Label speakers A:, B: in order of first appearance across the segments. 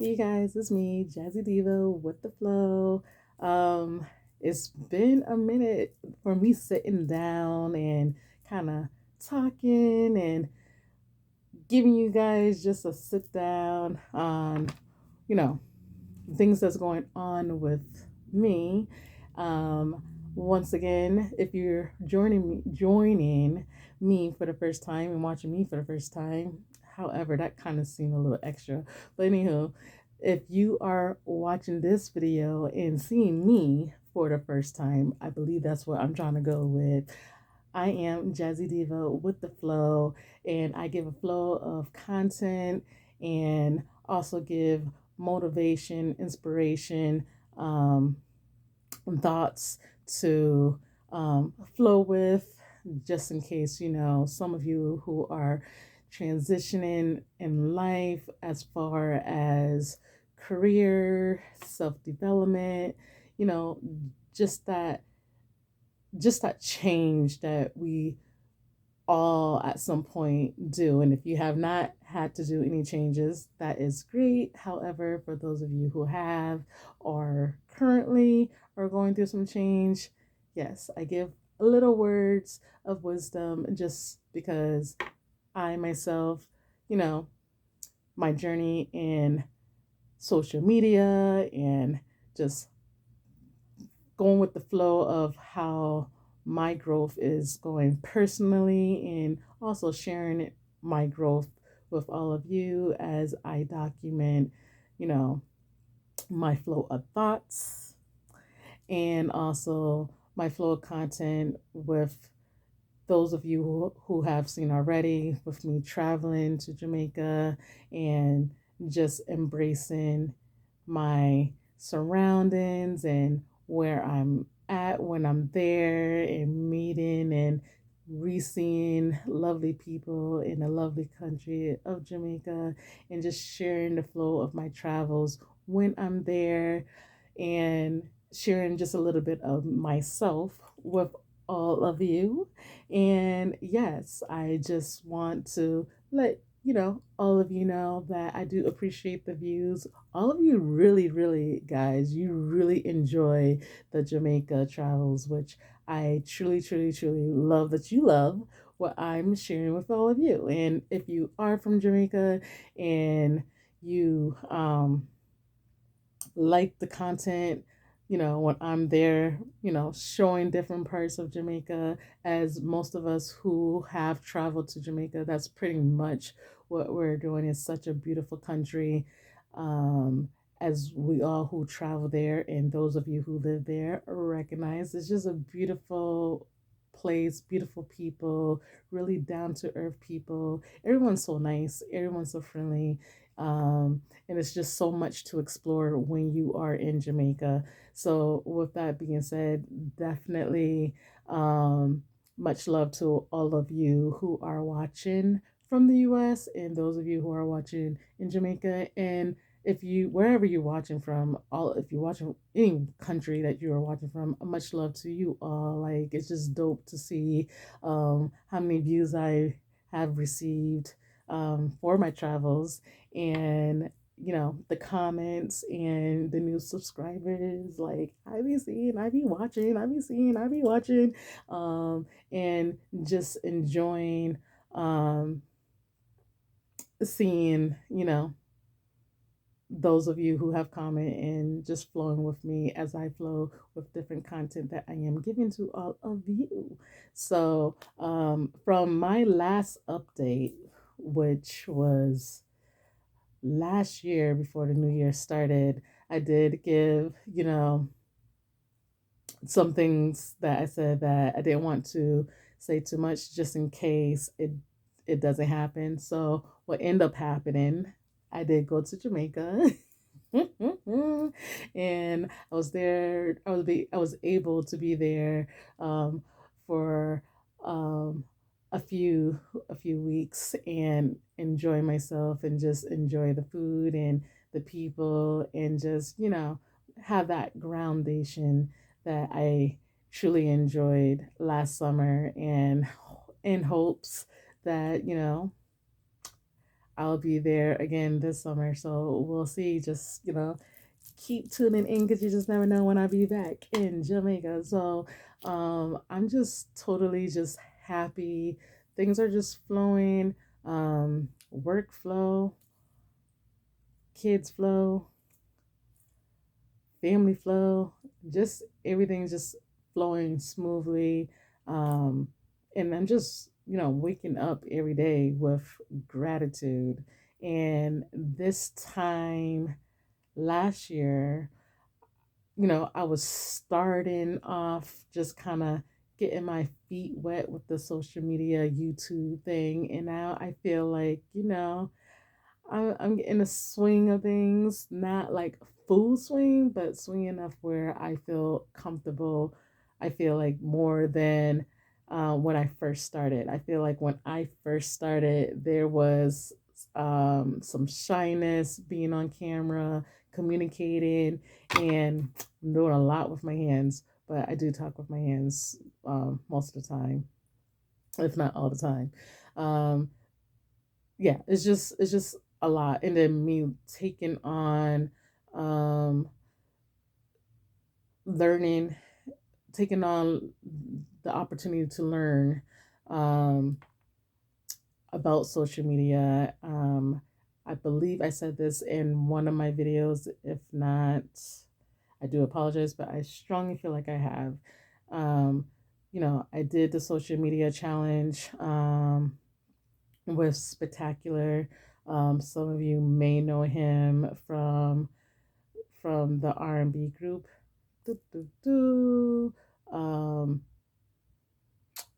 A: Hey guys, it's me, Jazzy Diva with the flow. Um, it's been a minute for me sitting down and kind of talking and giving you guys just a sit down on, you know, things that's going on with me. Um, Once again, if you're joining me for the first time and watching me for the first time, however, that kind of seemed a little extra. But anywho, if you are watching this video and seeing me for the first time, I believe that's what I'm trying to go with. I am Jazzy Diva with the flow, and I give a flow of content and also give motivation, inspiration, um, thoughts to flow with, just in case, some of you who are transitioning in life as far as career, self development, you know, just that just that change that we all at some point do. And if you have not had to do any changes, that is great. However, for those of you who have or currently are going through some change, yes, I give little words of wisdom just because I myself, you know, my journey in social media and just going with the flow of how my growth is going personally and also sharing my growth with all of you as I document, you know, my flow of thoughts and also my flow of content with those of you who have seen already with me traveling to Jamaica and just embracing my surroundings and where I'm at when I'm there and meeting and re-seeing lovely people in the lovely country of Jamaica and just sharing the flow of my travels when I'm there and sharing just a little bit of myself with all of you. And yes, I just want to let all of you know that I do appreciate the views. All of you really, really, guys, you really enjoy the Jamaica travels, which I truly, truly, truly love that you love what I'm sharing with all of you. And if you are from Jamaica and you like the content, when I'm there, showing different parts of Jamaica, as most of us who have traveled to Jamaica, that's pretty much what we're doing. It's such a beautiful country. Um, as we all who travel there and those of you who live there recognize, it's just a beautiful place, beautiful people, really down to earth people. Everyone's so nice, everyone's so friendly. And it's just so much to explore when you are in Jamaica. So, with that being said, definitely much love to all of you who are watching from the US and those of you who are watching in Jamaica. And if you, wherever you're watching from, all if you're watching any country that you are watching from, much love to you all. Like, it's just dope to see how many views I have received for my travels and the comments and the new subscribers. Like, I be seeing, I be watching, I be seeing, I be watching, and just enjoying um seeing those of you who have commented and just flowing with me as I flow with different content that I am giving to all of you. So from my last update, which was last year before the new year started, I did give, some things that I said that I didn't want to say too much just in case it doesn't happen. So what ended up happening, I did go to Jamaica. And I was there. I was able to be there for um, a few weeks and enjoy myself and just enjoy the food and the people and just have that groundation that I truly enjoyed last summer and in hopes that I'll be there again this summer. So we'll see. Just, keep tuning in because you just never know when I'll be back in Jamaica. So I'm just totally just happy. Things are just flowing. Work flow, kids flow, family flow, just everything's just flowing smoothly. Um, and I'm just, waking up every day with gratitude. And this time last year, I was starting off just kind of getting my feet wet with the social media YouTube thing. And now I feel like, I'm in a swing of things, not like full swing, but swing enough where I feel comfortable. I feel like more than when I first started. I feel like when I first started, there was some shyness being on camera, communicating, and I'm doing a lot with my hands. But I do talk with my hands most of the time, if not all the time. Um, yeah, it's just a lot. And then me taking on um learning, taking on the opportunity to learn um about social media. I believe I said this in one of my videos. If not, I do apologize, but I strongly feel like I have. um I did the social media challenge with Spectacular. Some of you may know him from the R&B group. Doo, doo, doo. Um,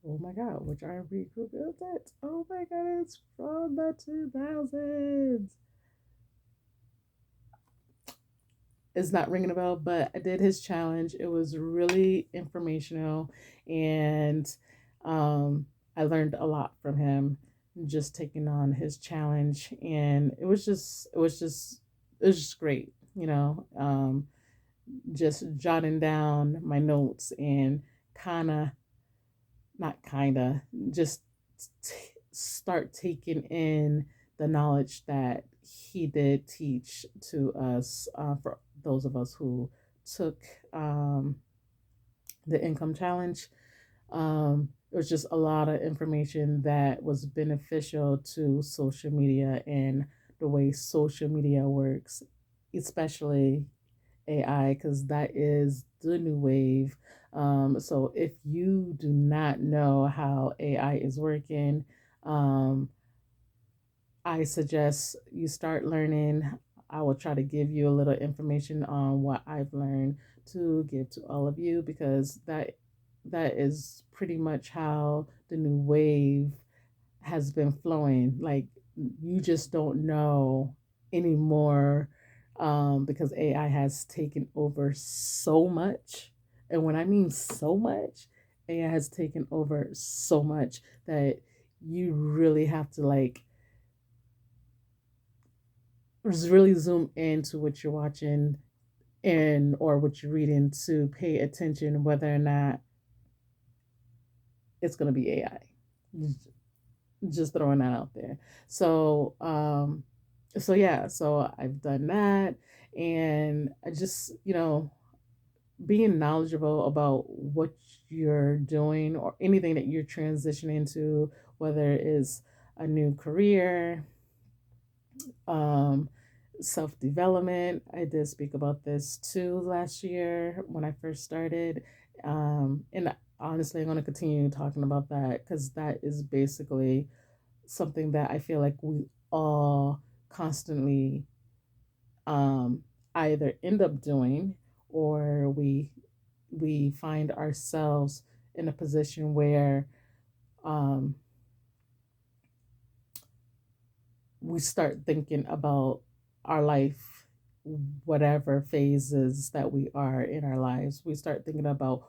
A: oh my God, which R&B group is it? Oh my God, it's from the 2000s. It's not ringing a bell, but I did his challenge. It was really informational, and um, I learned a lot from him just taking on his challenge, and it was just great, just jotting down my notes and kind of, not kind of, just start taking in the knowledge that he did teach to us, for those of us who took the income challenge. It was just a lot of information that was beneficial to social media and the way social media works, especially AI, because that is the new wave. So if you do not know how AI is working, um, I suggest you start learning. I will try to give you a little information on what I've learned to give to all of you, because that is pretty much how the new wave has been flowing. Like, you just don't know anymore, because AI has taken over so much. And when I mean so much, AI has taken over so much that you really have to like really zoom into what you're watching and or what you're reading to pay attention whether or not it's going to be AI. Just throwing that out there. So, so yeah, so I've done that, and I just, being knowledgeable about what you're doing or anything that you're transitioning to, whether it is a new career, um, self development. I did speak about this too last year when I first started. And honestly, I'm going to continue talking about that because that is basically something that I feel like we all constantly um, either end up doing, or we find ourselves in a position where um, we start thinking about our life, whatever phases that we are in our lives. We start thinking about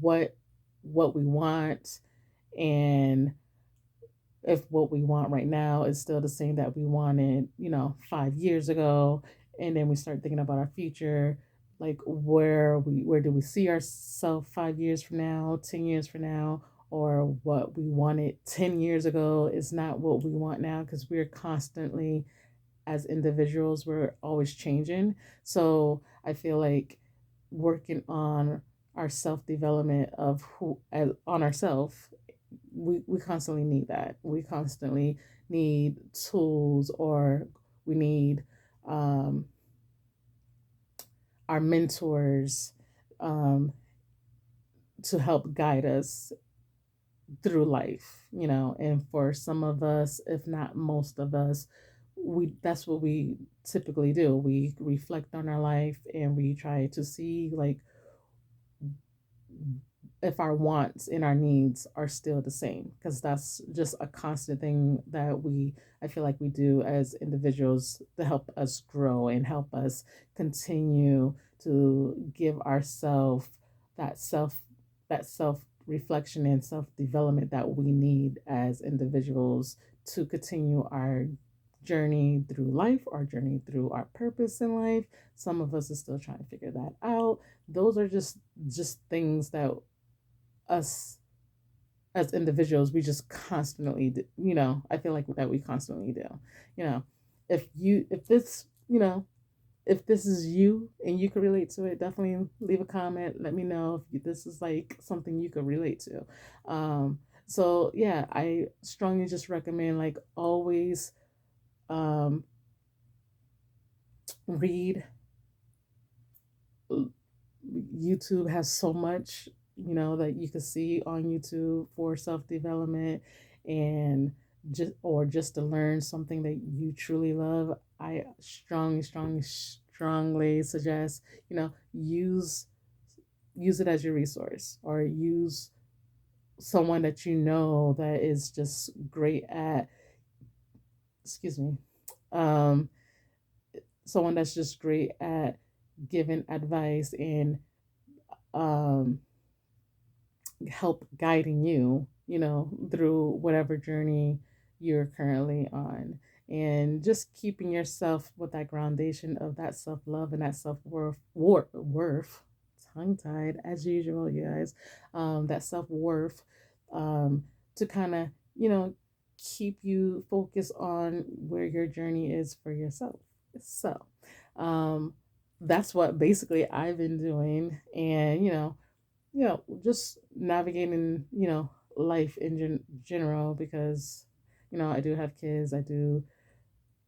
A: what what we want, and if what we want right now is still the same that we wanted, 5 years ago. And then we start thinking about our future, like where do we see ourselves 5 years from now, 10 years from now, or what we wanted 10 years ago is not what we want now, because we're constantly, as individuals, we're always changing. So I feel like working on our self development of who on ourselves, we constantly need that. We constantly need tools, or we need um, our mentors um, to help guide us through life, and for some of us, if not most of us, we that's what we typically do. We reflect on our life and we try to see, like, if our wants and our needs are still the same, because that's just a constant thing that I feel like we do as individuals to help us grow and help us continue to give ourselves that self reflection and self development that we need as individuals to continue our journey through life, our journey through our purpose in life. Some of us are still trying to figure that out. Those are just things that us as individuals, we just constantly do, I feel like that we constantly do. you know if this, if this is you and you can relate to it, definitely leave a comment. Let me know if this is like something you could relate to. So yeah, I strongly just recommend, like, always um read. YouTube has so much, that you can see on YouTube for self development, and just to learn something that you truly love. I strongly suggest, use it as your resource, or use someone that that is just great at, excuse me, um, someone that's just great at giving advice and um, help guiding you, through whatever journey you're currently on. And just keeping yourself with that groundation of that self love and that self worth, tongue tied as usual, you guys, that self worth, to kind of, keep you focused on where your journey is for yourself. So, um, that's what basically I've been doing. And, just navigating, life in general, because, I do have kids. I do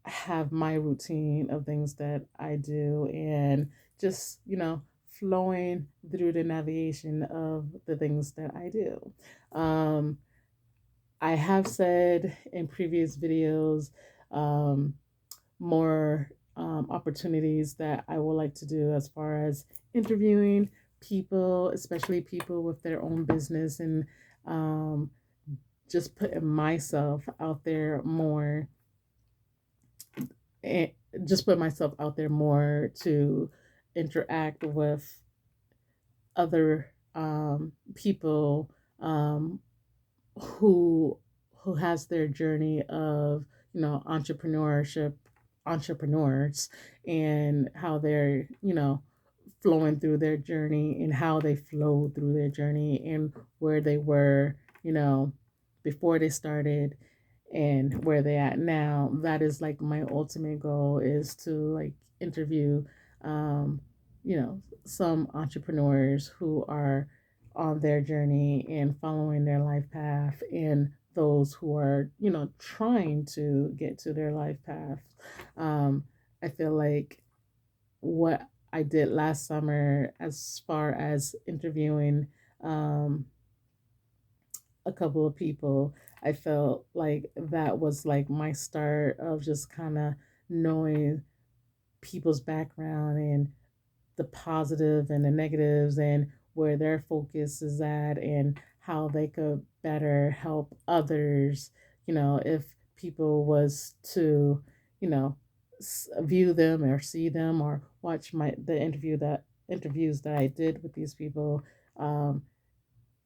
A: have my routine of things that I do, and just, flowing through the navigation of the things that I do. Um, I have said in previous videos, um, more opportunities that I would like to do as far as interviewing people, especially people with their own business, and um, just putting myself out there more, and just put myself out there more to interact with other people, um, who has their journey of, entrepreneurship, entrepreneurs, and how they're, flowing through their journey, and how they flow through their journey, and where they were, before they started, and where they at now. That is like my ultimate goal, is to, like, interview um, some entrepreneurs who are on their journey and following their life path, and those who are, trying to get to their life path. um, I feel like what I did last summer, as far as interviewing um, a couple of people, I felt like that was like my start of just kind of knowing people's background, and the positive and the negatives, and where their focus is at, and how they could better help others, if people was to, you know view them or see them, or watch the interviews that I did with these people. um,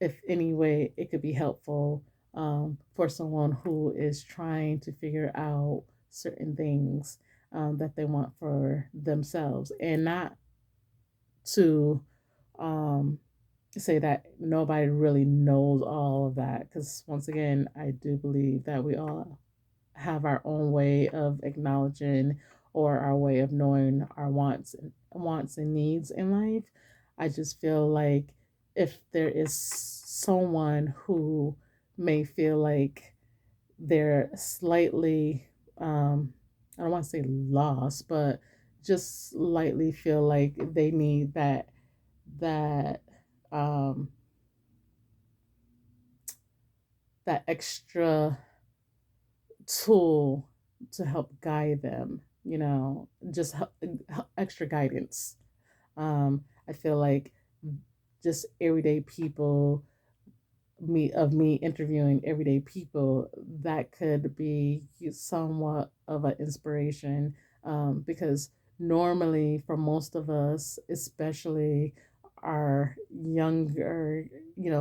A: if any way it could be helpful, for someone who is trying to figure out certain things, that they want for themselves, and not to, um, say that nobody really knows all of that, because once again, I do believe that we all have our own way of acknowledging or our way of knowing our wants and needs in life. I just feel like if there is someone who may feel like they're slightly I don't want to say lost, but just slightly feel like they need that um that extra tool to help guide them, just extra guidance. I feel like just everyday people, me interviewing everyday people, that could be somewhat of an inspiration, because normally for most of us, especially our younger,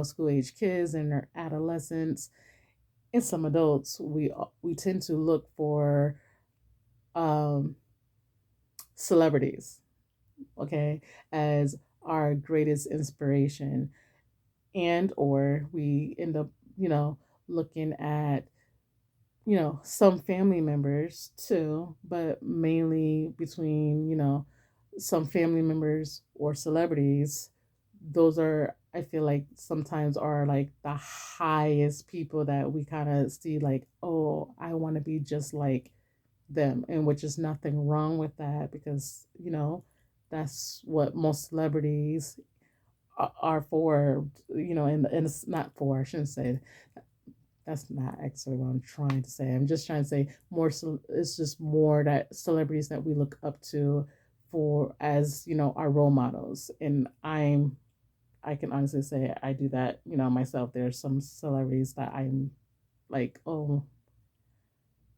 A: school age kids and our adolescents and some adults, we tend to look for um, celebrities, okay, as our greatest inspiration, and or we end up, you know, looking at, some family members too, but mainly between, some family members or celebrities. Those are, I feel like, sometimes are like the highest people that we kind of see, like, oh, I want to be just like them, and which is nothing wrong with that, because that's what most celebrities are for, and it's not for, I shouldn't say, that's not actually what I'm trying to say. I'm just trying to say more. It's just more that celebrities that we look up to for, as our role models. And I can honestly say I do that, myself. There's some celebrities that I'm like, oh,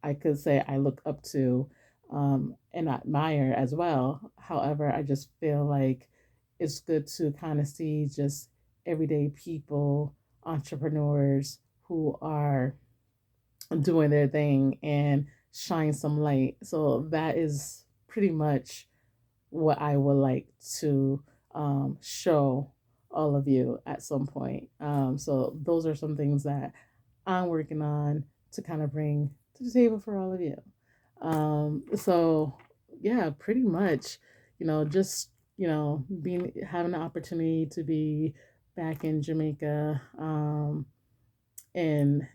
A: I could say I look up to, and admire as well. However, I just feel like it's good to kind of see just everyday people, entrepreneurs who are doing their thing and shine some light. So that is pretty much what I would like to show all of you at some point. So those are some things that I'm working on to kind of bring to the table for all of you. So yeah, pretty much, just being having the opportunity to be back in Jamaica, and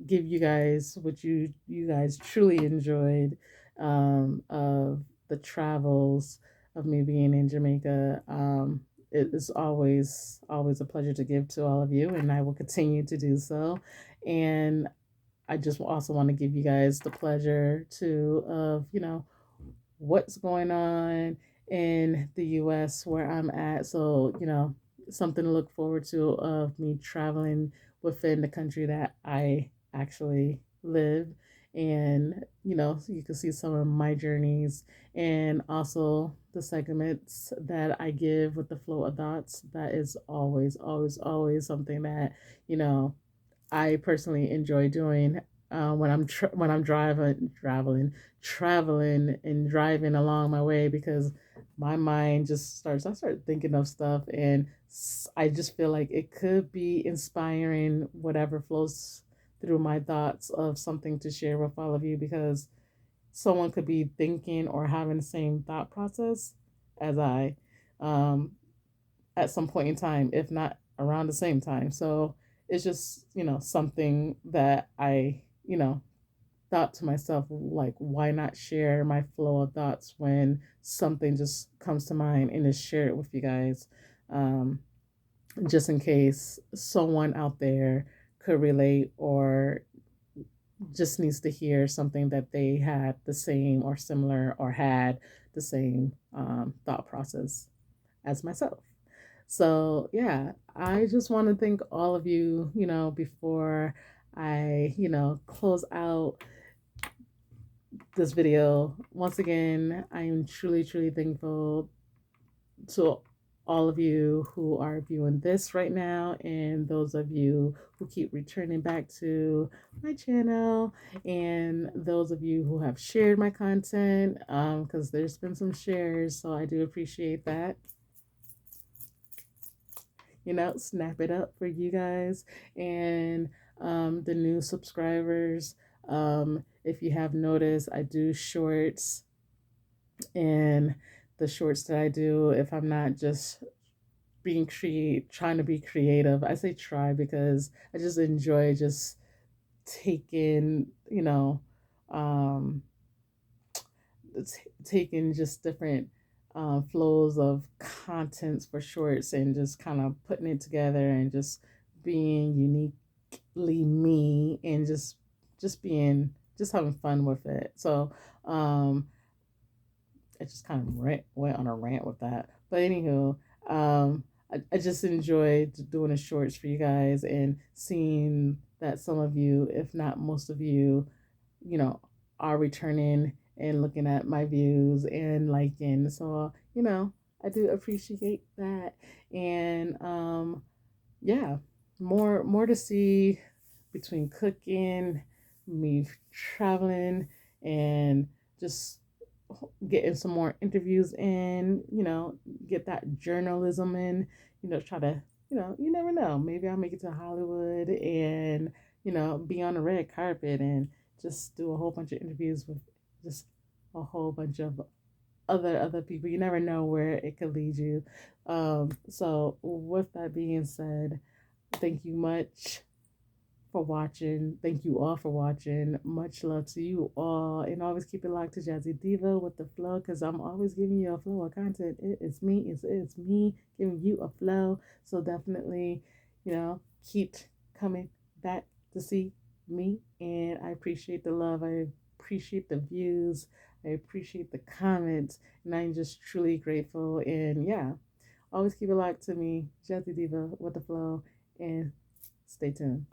A: give you guys what you guys truly enjoyed, of the travels of me being in Jamaica. It is always a pleasure to give to all of you, and I will continue to do so. And I just also want to give you guys the pleasure to of what's going on in the US where I'm at. So, something to look forward to of me traveling within the country that I actually live. And, so you can see some of my journeys, and also the segments that I give with the flow of thoughts. That is always, always, always something that, you know, I personally enjoy doing, when when I'm traveling and driving along my way, because my mind just starts. I start thinking of stuff, and I just feel like it could be inspiring, whatever flows through my thoughts, of something to share with all of you, because someone could be thinking or having the same thought process as I. Um, at some point in time, if not around the same time. So it's just, something that I, thought to myself, like, why not share my flow of thoughts when something just comes to mind, and just share it with you guys, um, just in case someone out there could relate, or just needs to hear something that they had the same or similar, or had the same thought process as myself. So, yeah, I just want to thank all of you, before I, close out this video. Once again, I am truly, truly thankful to all of you who are viewing this right now, and those of you who keep returning back to my channel, and those of you who have shared my content, because there's been some shares, so I do appreciate that. snap it up for you guys and the new subscribers. If you have noticed, I do shorts, and the shorts that I do, if I'm not just trying to be creative, I say try because I just enjoy just taking, um, taking just different flows of contents for shorts and just kind of putting it together and just being uniquely me and just being just having fun with it. So I just kind of went on a rant with that. But anywho, I just enjoyed doing the shorts for you guys and seeing that some of you, if not most of you, you know, are returning and looking at my views and liking. So, I do appreciate that. And yeah, more to see between cooking, me traveling, and just getting some more interviews in, get that journalism in, try to, you never know. Maybe I'll make it to Hollywood and, be on the red carpet and just do a whole bunch of interviews with just a whole bunch of other people. You never know where it could lead you. So with that being said, thank you much for watching. Thank you all for watching. Much love to you all. And always keep it locked to Jazzy Diva with the flow, because I'm always giving you a flow of content. It's me. It's me giving you a flow. So definitely, keep coming back to see me. And I appreciate the love. I appreciate the views. I appreciate the comments. And I'm just truly grateful. And yeah, always keep it locked to me, Jazzy Diva with the flow. And stay tuned.